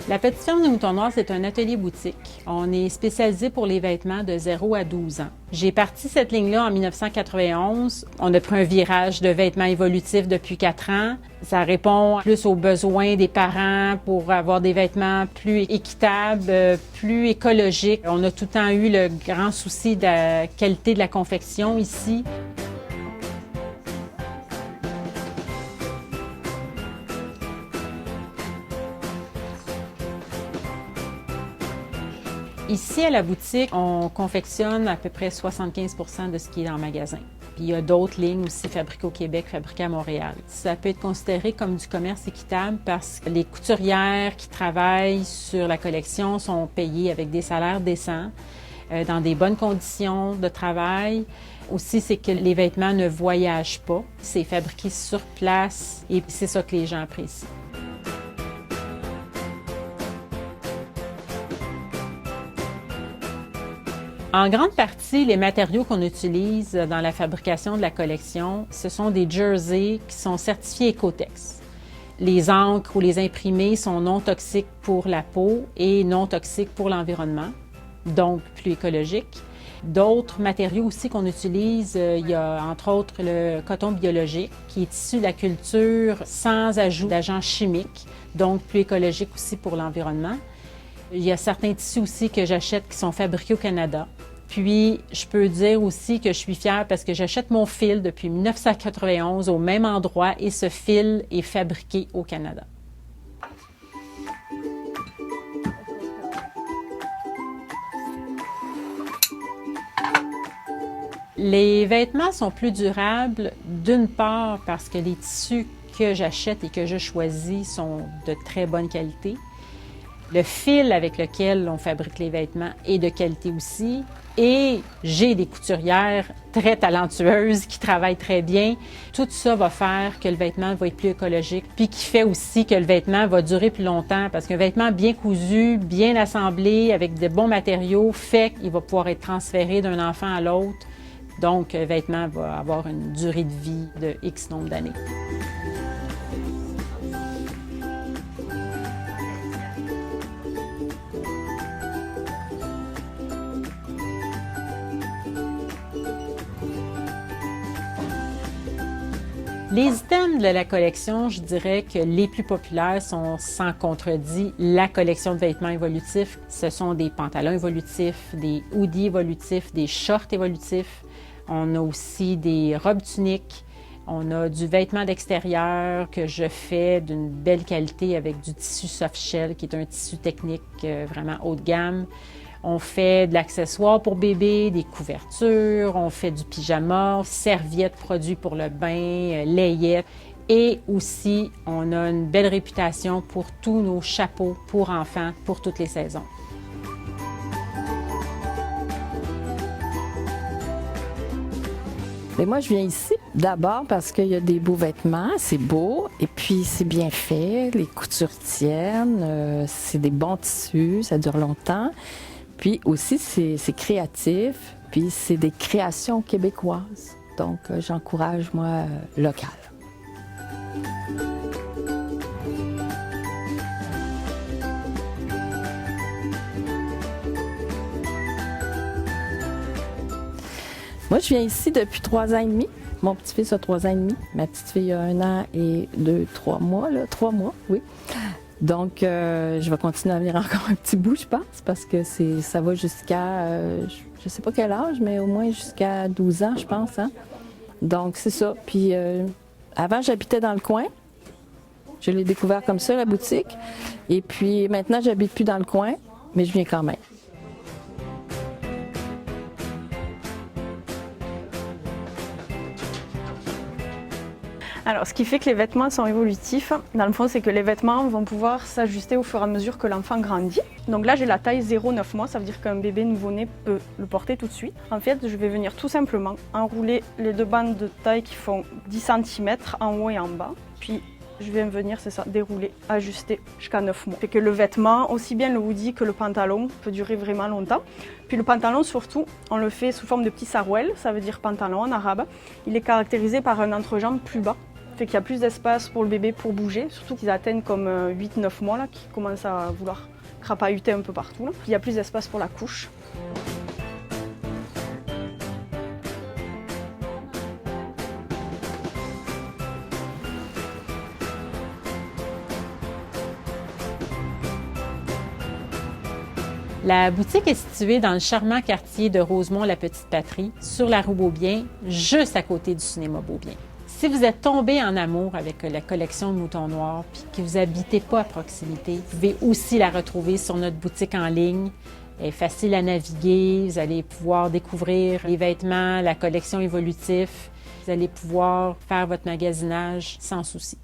La Petite Ferme des Moutons Noirs, c'est un atelier boutique. On est spécialisé pour les vêtements de 0 à 12 ans. J'ai parti cette ligne-là en 1991. On a pris un virage de vêtements évolutifs depuis 4 ans. Ça répond plus aux besoins des parents pour avoir des vêtements plus équitables, plus écologiques. On a tout le temps eu le grand souci de la qualité de la confection ici. Ici, à la boutique, on confectionne à peu près 75 % de ce qui est dans le magasin. Puis il y a d'autres lignes aussi fabriquées au Québec, fabriquées à Montréal. Ça peut être considéré comme du commerce équitable parce que les couturières qui travaillent sur la collection sont payées avec des salaires décents, dans des bonnes conditions de travail. Aussi, c'est que les vêtements ne voyagent pas. C'est fabriqué sur place et c'est ça que les gens apprécient. En grande partie, les matériaux qu'on utilise dans la fabrication de la collection, ce sont des jerseys qui sont certifiés Ecotex. Les encres ou les imprimés sont non toxiques pour la peau et non toxiques pour l'environnement, donc plus écologiques. D'autres matériaux aussi qu'on utilise, il y a entre autres le coton biologique qui est issu de la culture sans ajout d'agents chimiques, donc plus écologique aussi pour l'environnement. Il y a certains tissus aussi que j'achète qui sont fabriqués au Canada. Puis, je peux dire aussi que je suis fière parce que j'achète mon fil depuis 1991 au même endroit et ce fil est fabriqué au Canada. Les vêtements sont plus durables, d'une part parce que les tissus que j'achète et que je choisis sont de très bonne qualité. Le fil avec lequel on fabrique les vêtements est de qualité aussi. Et j'ai des couturières très talentueuses qui travaillent très bien. Tout ça va faire que le vêtement va être plus écologique, puis qui fait aussi que le vêtement va durer plus longtemps parce qu'un vêtement bien cousu, bien assemblé, avec de bons matériaux, fait qu'il va pouvoir être transféré d'un enfant à l'autre. Donc, le vêtement va avoir une durée de vie de X nombre d'années. Les items de la collection, je dirais que les plus populaires sont sans contredit la collection de vêtements évolutifs. Ce sont des pantalons évolutifs, des hoodies évolutifs, des shorts évolutifs. On a aussi des robes tuniques. On a du vêtement d'extérieur que je fais d'une belle qualité avec du tissu soft shell, qui est un tissu technique vraiment haut de gamme. On fait de l'accessoire pour bébé, des couvertures, on fait du pyjama, serviettes, produits pour le bain, layettes. Et aussi, on a une belle réputation pour tous nos chapeaux pour enfants, pour toutes les saisons. Mais moi, je viens ici d'abord parce qu'il y a des beaux vêtements, c'est beau, et puis c'est bien fait, les coutures tiennent, c'est des bons tissus, ça dure longtemps. Puis aussi, c'est créatif, puis c'est des créations québécoises. Donc, j'encourage, moi, local. Moi, je viens ici depuis 3 ans et demi. Mon petit-fils a 3 ans et demi. Ma petite-fille a 1 an et 3 mois, 3 mois, oui. Donc, je vais continuer à venir encore un petit bout, je pense, parce que ça va jusqu'à, je ne sais pas quel âge, mais au moins jusqu'à 12 ans, je pense. Hein? Donc, c'est ça. Puis, avant, j'habitais dans le coin. Je l'ai découvert comme ça, la boutique. Et puis, maintenant, j'habite plus dans le coin, mais je viens quand même. Alors, ce qui fait que les vêtements sont évolutifs, dans le fond, c'est que les vêtements vont pouvoir s'ajuster au fur et à mesure que l'enfant grandit. Donc là, j'ai la taille 0,9 mois, ça veut dire qu'un bébé nouveau-né peut le porter tout de suite. En fait, je vais venir tout simplement enrouler les 2 bandes de taille qui font 10 cm en haut et en bas. Puis, je vais venir, c'est ça, dérouler, ajuster jusqu'à 9 mois. Fait que le vêtement, aussi bien le hoodie que le pantalon, peut durer vraiment longtemps. Puis le pantalon, surtout, on le fait sous forme de petit sarouel, ça veut dire pantalon en arabe. Il est caractérisé par un entrejambe plus bas. Fait qu'il y a plus d'espace pour le bébé pour bouger, surtout qu'ils atteignent comme 8-9 mois, là, qui commencent à vouloir crapahuter un peu partout. Là. Il y a plus d'espace pour la couche. La boutique est située dans le charmant quartier de Rosemont-la-Petite-Patrie, sur la rue Beaubien, juste à côté du cinéma Beaubien. Si vous êtes tombé en amour avec la collection de Moutons Noirs et que vous n'habitez pas à proximité, vous pouvez aussi la retrouver sur notre boutique en ligne. Elle est facile à naviguer, vous allez pouvoir découvrir les vêtements, la collection évolutive, vous allez pouvoir faire votre magasinage sans souci.